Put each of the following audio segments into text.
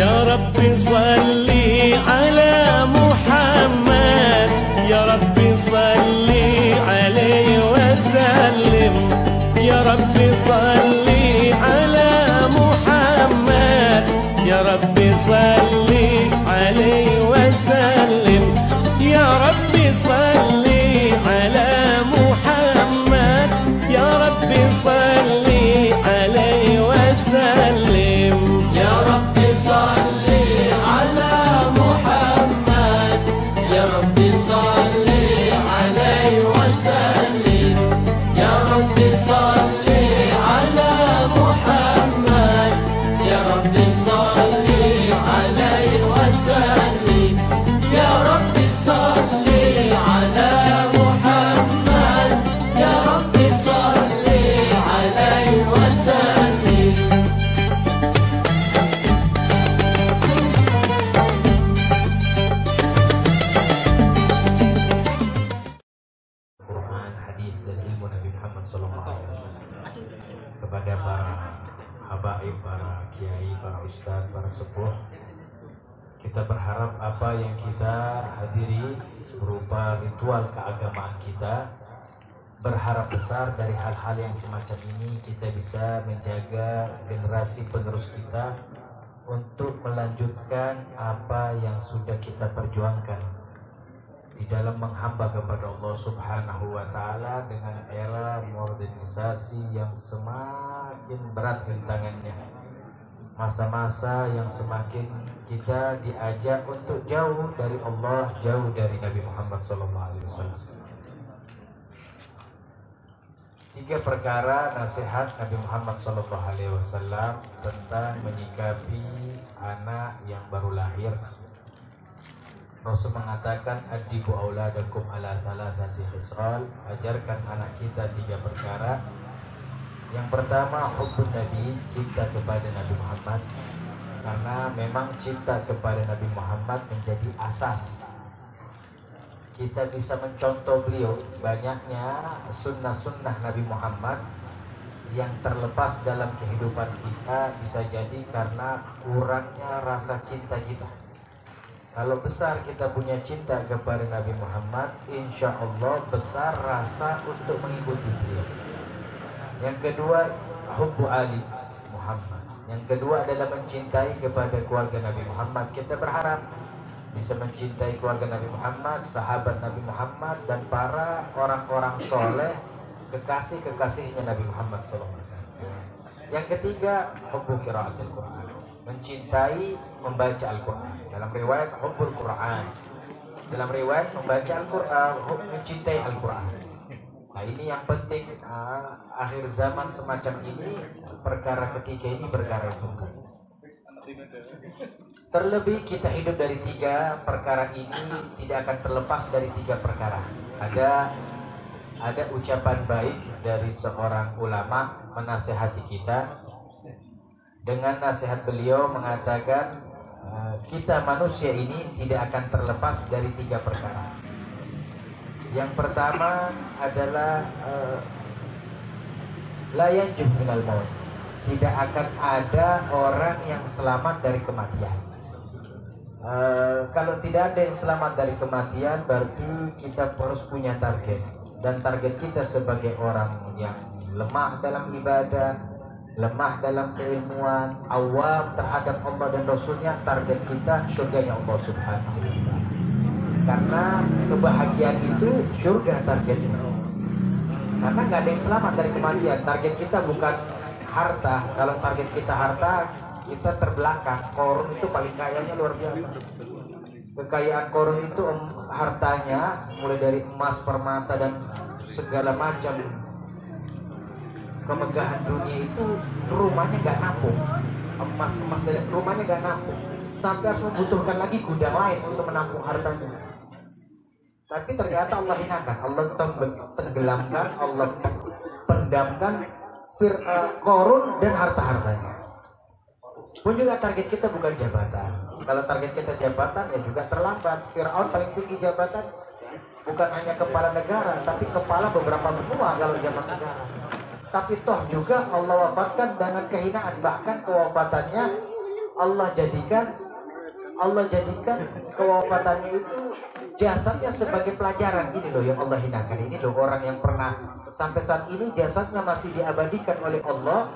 يا ربي صل على محمد يا ربي صل عليه وسلم يا ربي صل على محمد يا ربي صل عليه وسلم يا ربي صل على محمد يا ربي صل عليه وسلم يا ربي صل على محمد يا ربي صل عليه وسلم يا ربي صل على محمد يا ربي صل عليه وسلم يا ربي صل على محمد يا ربي صل عليه وسلم Quran, hadis dan ilmu Nabi Muhammad SAW. Kepada para habaib, para kiai, para ustadz, para sepuh, kita berharap apa yang kita hadiri berupa ritual keagamaan kita, berharap besar dari hal-hal yang semacam ini kita bisa menjaga generasi penerus kita untuk melanjutkan apa yang sudah kita perjuangkan di dalam menghamba kepada Allah Subhanahu wa Ta'ala dengan era modernisasi yang semakin berat rintangannya, masa-masa yang semakin kita diajak untuk jauh dari Allah, jauh dari Nabi Muhammad SAW. 3 perkara nasihat Nabi Muhammad SAW tentang menyikapi anak yang baru lahir. Rasul mengatakan adibu auladakum ala thalathati khisal, ajarkan anak kita 3 perkara. Yang pertama hubbun Nabi, cinta kepada Nabi Muhammad, karena memang cinta kepada Nabi Muhammad menjadi asas kita bisa mencontoh beliau. Banyaknya sunnah-sunnah Nabi Muhammad yang terlepas dalam kehidupan kita bisa jadi karena kurangnya rasa cinta kita. Kalau besar kita punya cinta kepada Nabi Muhammad, insya Allah besar rasa untuk mengikuti beliau. Yang kedua, hubbu Ali Muhammad. Yang kedua adalah mencintai kepada keluarga Nabi Muhammad. Kita berharap bisa mencintai keluarga Nabi Muhammad, sahabat Nabi Muhammad, dan para orang-orang soleh, kekasih-kekasihnya Nabi Muhammad SAW. Yang ketiga, hubbu qiraatil Quran, mencintai membaca Al-Quran. Dalam riwayat hubbul Quran, dalam riwayat membaca Al-Quran, mencintai Al-Quran. Nah ini yang penting, akhir zaman semacam ini, perkara ketiga ini perkara yang penting. Terlebih kita hidup dari 3 perkara ini tidak akan terlepas dari 3 perkara. Ada ucapan baik dari seorang ulama menasihati kita. Dengan nasihat beliau mengatakan kita manusia ini tidak akan terlepas dari 3 perkara. Yang pertama adalah la yanjuh minal maut, tidak akan ada orang yang selamat dari kematian. Kalau tidak ada yang selamat dari kematian, berarti kita harus punya target. Dan target kita sebagai orang yang lemah dalam ibadah, lemah dalam keilmuan, awam terhadap Allah dan Rasulnya, target kita surganya Allah Subhanahu wa Ta'ala. Karena kebahagiaan itu surga targetnya. Karena nggak ada yang selamat dari kematian. Target kita bukan harta. Kalau target kita harta, kita terbelakang. Korun itu paling kayanya luar biasa. Kekayaan Korun itu hartanya mulai dari emas, permata, dan segala macam kemegahan dunia itu, rumahnya nggak nampung. Emas dan rumahnya nggak nampung. Sampai harus membutuhkan lagi gudang lain untuk menampung hartanya. Tapi ternyata Allah hinakan, Allah tenggelamkan, Allah pendamkan Korun dan harta-hartanya. Pun juga target kita bukan jabatan. Kalau target kita jabatan ya juga terlambat. Fir'aun paling tinggi jabatan bukan hanya kepala negara, tapi kepala beberapa benua kalau zaman sekarang. Tapi toh juga Allah wafatkan dengan kehinaan. Bahkan kewafatannya Allah jadikan kewafatannya itu jasadnya sebagai pelajaran. Ini loh yang Allah hinakan. Ini loh orang yang pernah sampai saat ini jasadnya masih diabadikan oleh Allah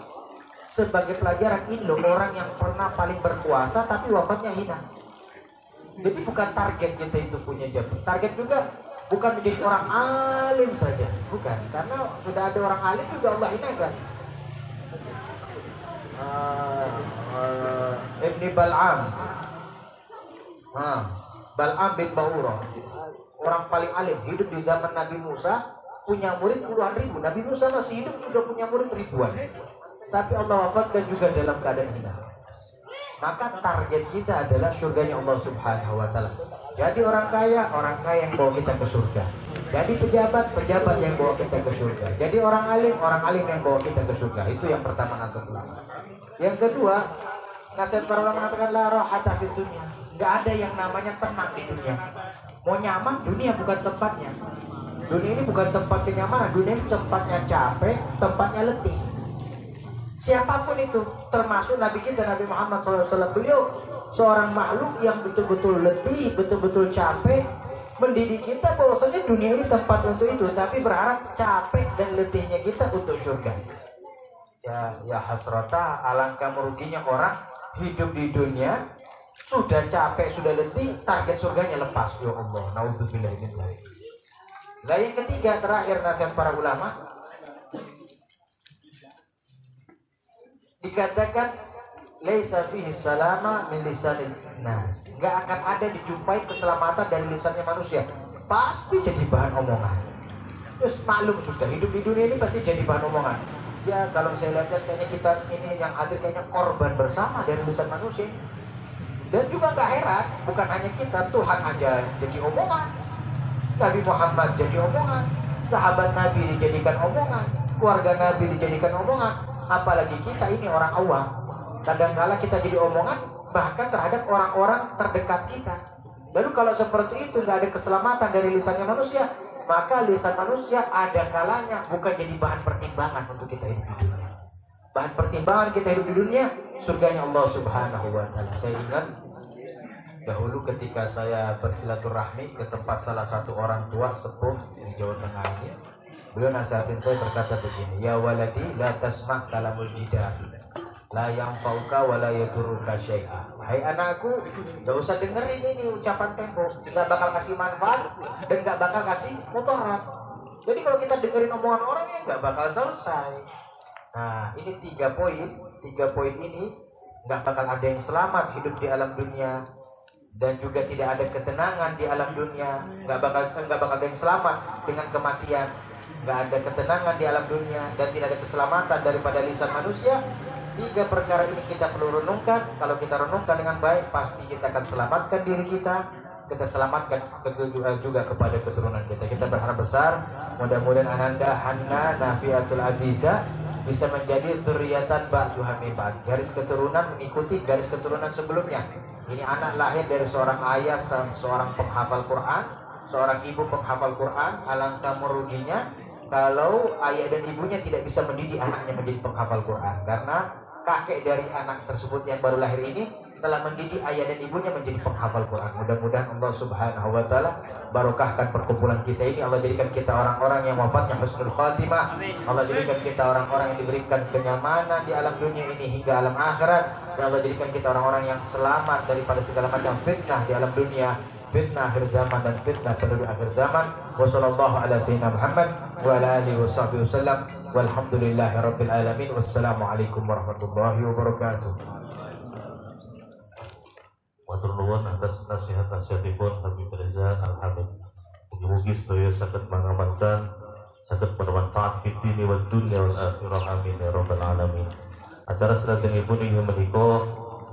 sebagai pelajaran. Ini loh orang yang pernah paling berkuasa tapi wafatnya hina. Jadi bukan target kita itu punya jabatan. Target juga bukan menjadi orang alim saja, bukan. Karena sudah ada orang alim juga Allah hinakan. Ibni Bal'am, Bal'am bin Ba'urah, orang paling alim, hidup di zaman Nabi Musa, punya murid puluhan ribu. Nabi Musa masih hidup sudah punya murid ribuan, tapi Allah wafatkan juga dalam keadaan hina. Maka target kita adalah surganya Allah Subhanahu wa Ta'ala. Jadi orang kaya yang bawa kita ke surga. Jadi pejabat yang bawa kita ke surga. Jadi orang alim yang bawa kita ke surga. Itu yang pertama nasihat ulama. Yang kedua, nasihat para ulama mengatakan la rahata fid dunya. Enggak ada yang namanya tenang di dunia. Mau nyaman, dunia bukan tempatnya. Dunia ini bukan tempat kenyamanan. Dunia ini tempatnya capek, tempatnya letih. Siapapun itu, termasuk Nabi kita Nabi Muhammad SAW, beliau seorang makhluk yang betul-betul letih, betul-betul capek, mendidik kita bahwasanya dunia ini tempat untuk itu, tapi berharap capek dan letihnya kita untuk surga. Ya hasrata, alangkah meruginya orang hidup di dunia sudah capek, sudah letih, target surganya lepas. Ya Allah, naudzubillah min dzalik. Nah, yang ketiga terakhir nasihat para ulama, dikatakan laisa fihi salama min lisanil nas. Enggak akan ada dijumpai keselamatan dari lisannya manusia. Pasti jadi bahan omongan. Terus maklum sudah hidup di dunia ini pasti jadi bahan omongan. Ya kalau saya lihat kayaknya kita ini yang hadir kayaknya korban bersama dari lisan manusia. Dan juga enggak heran, bukan hanya kita, Tuhan aja jadi omongan. Nabi Muhammad jadi omongan, sahabat Nabi dijadikan omongan, keluarga Nabi dijadikan omongan. Apalagi kita ini orang awam, kadang-kala kita jadi omongan bahkan terhadap orang-orang terdekat kita. Lalu kalau seperti itu nggak ada keselamatan dari lisannya manusia, maka lisan manusia ada kalanya bukan jadi bahan pertimbangan untuk kita hidup di dunia. Bahan pertimbangan kita hidup di dunia, surganya Allah Subhanahu wa Ta'ala. Saya ingat dahulu ketika saya bersilaturahmi ke tempat salah satu orang tua sepuh di Jawa Tengah ini, beliau nasihatin saya berkata begini, ya waladi la tasma' kalamul jidal la yanfa'uka wa la yadurruka syai'a. Hai anakku, gak usah dengerin ini ucapan tembok, gak bakal kasih manfaat dan gak bakal kasih mudarat. Jadi kalau kita dengerin omongan orang ya gak bakal selesai. Nah ini tiga poin ini gak bakal ada yang selamat hidup di alam dunia, dan juga tidak ada ketenangan di alam dunia. Gak bakal ada yang selamat dengan kematian. Gak ada ketenangan di alam dunia dan tidak ada keselamatan daripada lisan manusia. Tiga perkara ini kita perlu renungkan. Kalau kita renungkan dengan baik, pasti kita akan selamatkan diri kita. Kita selamatkan juga kepada keturunan kita. Kita berharap besar, mudah-mudahan Ananda Hanna Nafiatul Aziza bisa menjadi dzurriatan ba'duha min ba'd. Garis keturunan mengikuti garis keturunan sebelumnya. Ini anak lahir dari seorang ayah, seorang penghafal Quran, seorang ibu penghafal Quran. Alangkah meruginya kalau ayah dan ibunya tidak bisa mendidik anaknya menjadi penghafal Quran, karena kakek dari anak tersebut yang baru lahir ini telah mendidik ayah dan ibunya menjadi penghafal Quran. Mudah-mudahan Allah Subhanahu wa Ta'ala barokahkan perkumpulan kita ini. Allah jadikan kita orang-orang yang wafatnya husnul khatimah. Allah jadikan kita orang-orang yang diberikan kenyamanan di alam dunia ini hingga alam akhirat. Dan Allah jadikan kita orang-orang yang selamat daripada segala macam fitnah di alam dunia, fitnah akhir zaman dan fitnah penduduk akhir zaman. Wassallallahu ala sayyidina Muhammad wa ala alihi washabbihi wasallam. Walhamdulillahi rabbil alamin. Wassalamualaikum warahmatullahi wabarakatuh. Matur nuwun atas nasihat-nasihatipun Habib Reza Al-Hamid. Mugi-mugi sedaya saged mangamalkan, saged bermanfaat fid dini wad dunya wal akhirah, amin ya rabbal alamin. Acara salajengipun inggih menika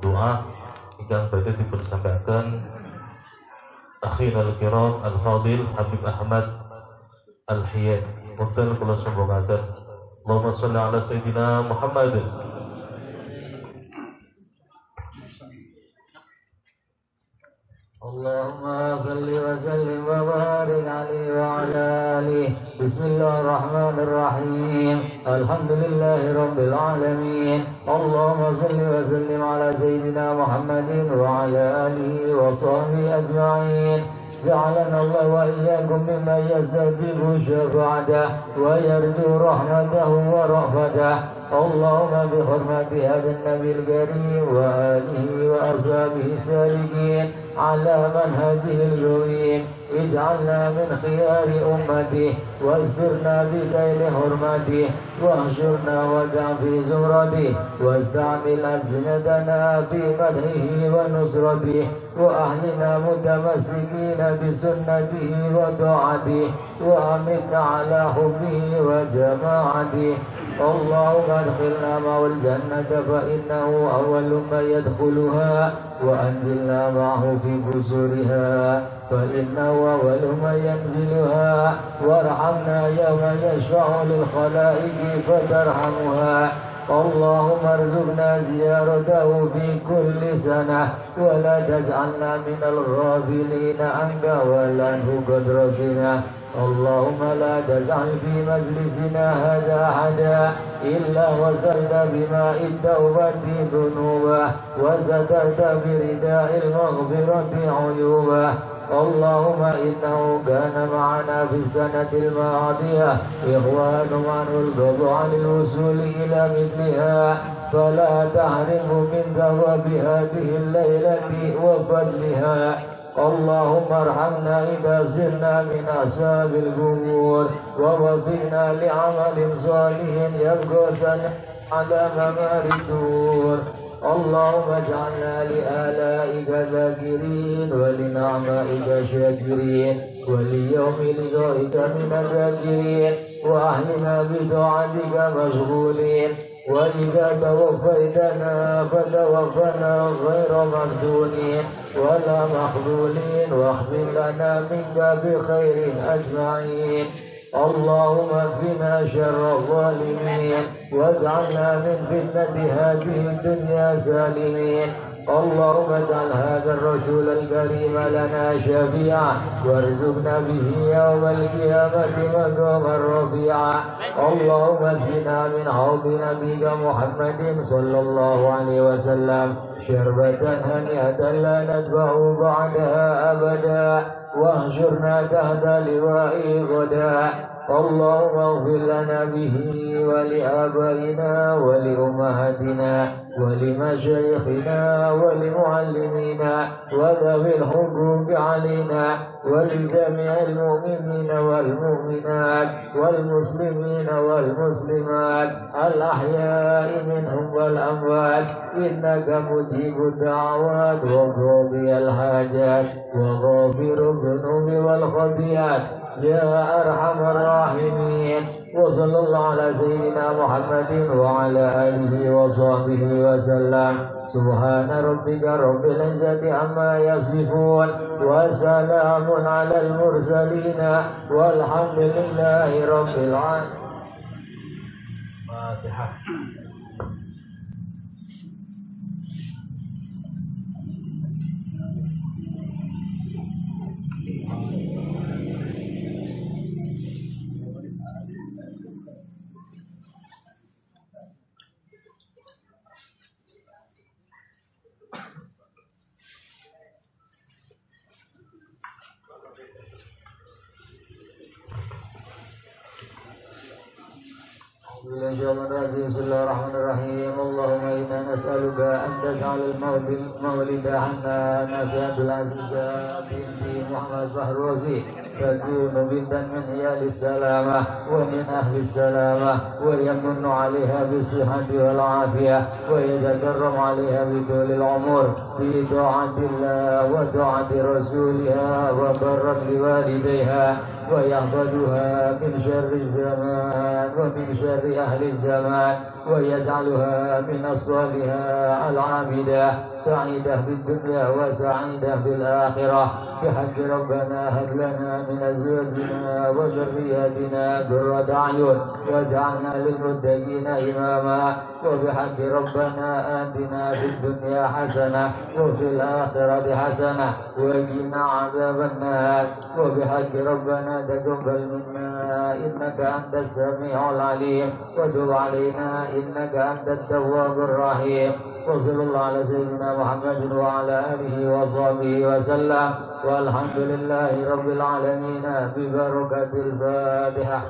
doa ingkang badhe dipun sampaikan akhirul kiram al-fadil Habib Ahmad Al-Hiyad. Punten kula sembungaken. Allahumma sholli ala sayyidina Muhammad. اللهم صل وسلم وبارك عليه وعلى آله. بسم الله الرحمن الرحيم. الحمد لله رب العالمين. اللهم صل وسلم على سيدنا محمد وعلى آله وصحبه أجمعين. جعلنا الله وإياكم ممن يستجيب شفاعته ويرجو رحمته ورأفته. اللهم بحرمة هذا النبي الكريم وآله وأصحابه السالكين على منهجه القويم اجعلنا من خيار أمته واسترنا بذيل حرمته واحشرنا ودع في زمرته واستعمل ألسنتنا في مدحه ونصرته وأهلنا متمسكين بسنته وطاعته وأمتنا على حبه وجماعته. اللهم ادخلنا معه الجنة فإنه أول من يدخلها وأنزلنا معه في قصورها فإنه أول من ينزلها وارحمنا يوم يشفع للخلائق فترحمها. اللهم ارزقنا زيارته في كل سنة ولا تجعلنا من الغافلين عنك ولا عنه قد رسنا. اللهم لا تجعل في مجلسنا هذا أحدا إلا غسلت بماء التوبة ذنوبه وسترت برداء المغفرة عيوبه. اللهم إنه كان معنا في السنة الماضية إخوان عنه القضاء عن الوصول إلى مثلها فلا تحرمه من ثواب هذه الليلة وفضلها. اللهم ارحمنا إذا صرنا من أصحاب القبور ووفقنا لعمل صالح يبقى على ممر الدور. اللهم اجعلنا لآلائك ذاكرين ولنعمائك شاكرين وليوم لقائك من الذاكرين وأهلنا بطاعتك مشغولين. وإذا توفيتنا فتوفنا غير مفتونين ولا مخذولين واختم لنا منك بخير أجمعين. اللهم اكفنا شر الظالمين واجعلنا من فتنة هذه الدنيا سالمين. اللهم اجعل هذا الرسول الكريم لنا شفيعا وارزقنا به يوم القيامة مقاما رفيعا. اللهم اسقنا من حوض نبيك محمد صلى الله عليه وسلم شربة هنيئة لا نتبع بعدها أبدا واهجرنا تحت لوائه غدا. اللهم اغفر لنا به ولآبائنا ولأمهاتنا ولمشايخنا ولمعلمينا وذوي الحقوق علينا ولجميع المؤمنين والمؤمنات والمسلمين والمسلمات الأحياء منهم والأموات إنك مجيب الدعوات وقاضي الحاجات وغافر الذنوب والخطيئات يا أرحم الراحمين. وصلى الله على سيدنا محمد وعلى آله وصحبه وسلم. سبحان ربك رب العزة عما يصفون وسلام على المرسلين والحمد لله رب العالمين. Fatihah. Bismillahirrahmanirrahim. Allahumma inna nas'aluka an taj'al al-mawlid Hannana fi Abdul Aziz binti Muhammad Fahruzi takunu bintan min hiyalis salamah wa min ahli salamah wa yamunnu 'alayha bis-sihhati wal 'afiyah wa yatakarram 'alayha bi tulil umur fi ta'atillah wa ta'ati rasulha wa barrat liwalidayha wa yahfazuha min syarri zaman wa min syarri ahli zaman wa yaj'aluha min as-salihah al-'abidah sa'idah fid dunya wa sa'idah fil akhirah bi haqqi rabbana hab lana من أزواجنا وذرياتنا قرة أعين واجعلنا للمتقين إماما وبحق ربنا آتنا في الدنيا حسنة وفي الآخرة حسنة وقنا عذاب النار وبحق ربنا تقبل منا إنك أنت السميع العليم وتب علينا إنك أنت التواب الرحيم وصلى الله على سيدنا محمد وعلى آله وصحبه وسلم والحمد لله رب العالمين ببركة الفاتحة.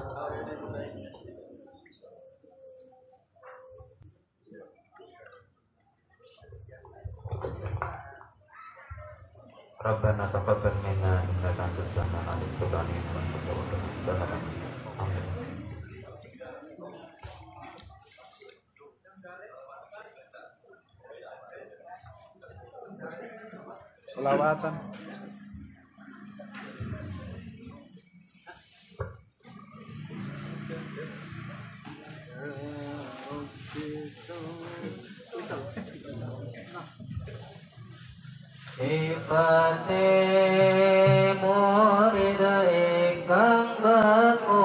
Rabbana taqabbal minna innaka antas samiul alim tub alaina wa anta tawwabur rahim. Amin. Selawatan. Sifate murid ingkang beku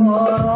Oh